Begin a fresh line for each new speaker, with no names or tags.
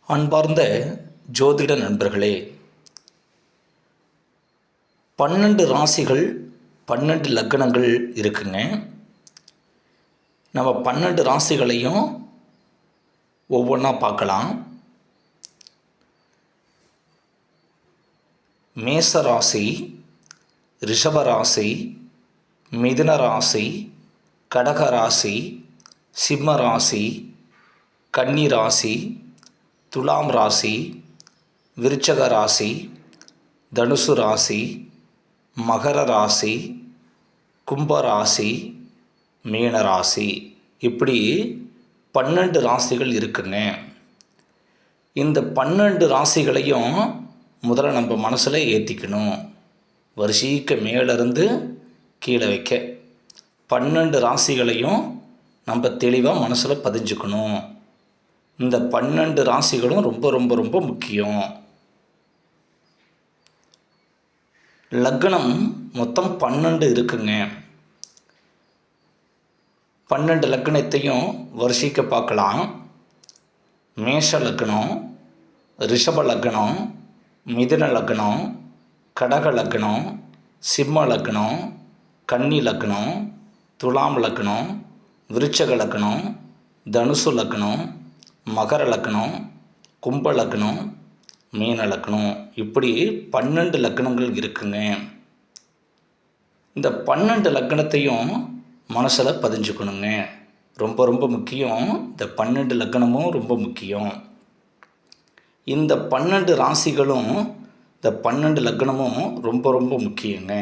அன்பார்ந்த ஜோதிட நண்பர்களே, 12 ராசிகள் 12 லக்னங்கள் இருக்குங்க. நம்ம 12 ராசிகளையும் ஒவ்வொன்றா பார்க்கலாம். மேச ராசி, ரிஷப ராசி, மிதுன ராசி, கடக ராசி, சிம்ம ராசி, கன்னி ராசி, துலாம் ராசி, விருச்சக ராசி, தனுசு ராசி, மகர ராசி, கும்ப ராசி, மீன ராசி, இப்படி 12 ராசிகள் இருக்குங்க. இந்த 12 ராசிகளையும் முதல்ல நம்ம மனசில் ஏற்றிக்கணும். வரிசைக்கு மேலேருந்து கீழே வைக்க 12 ராசிகளையும் நம்ம தெளிவாக மனசில் பதிஞ்சுக்கணும். இந்த 12 ராசிகளும் ரொம்ப ரொம்ப ரொம்ப முக்கியம். லக்னம் மொத்தம் 12 இருக்குங்க. 12 லக்னத்தையும் வரிசைக்கு பார்க்கலாம். மேஷ லக்னம், ரிஷப லக்னம், மிதுன லக்னம், கடக லக்னம், சிம்ம லக்னம், கன்னி லக்னம், துலாம் லக்னம், விருச்சக லக்னம், தனுசு லக்னம், மகர லக்னம், கும்ப லக்னம், மீன லக்னம், இப்படி 12 லக்னங்கள் இருக்குங்க. இந்த 12 லக்னத்தையும் மனசில் பதிஞ்சுக்கணுங்க. ரொம்ப ரொம்ப முக்கியம். இந்த 12 லக்னமும் ரொம்ப முக்கியம். இந்த 12 ராசிகளும் இந்த 12 லக்னமும் ரொம்ப ரொம்ப முக்கியங்க.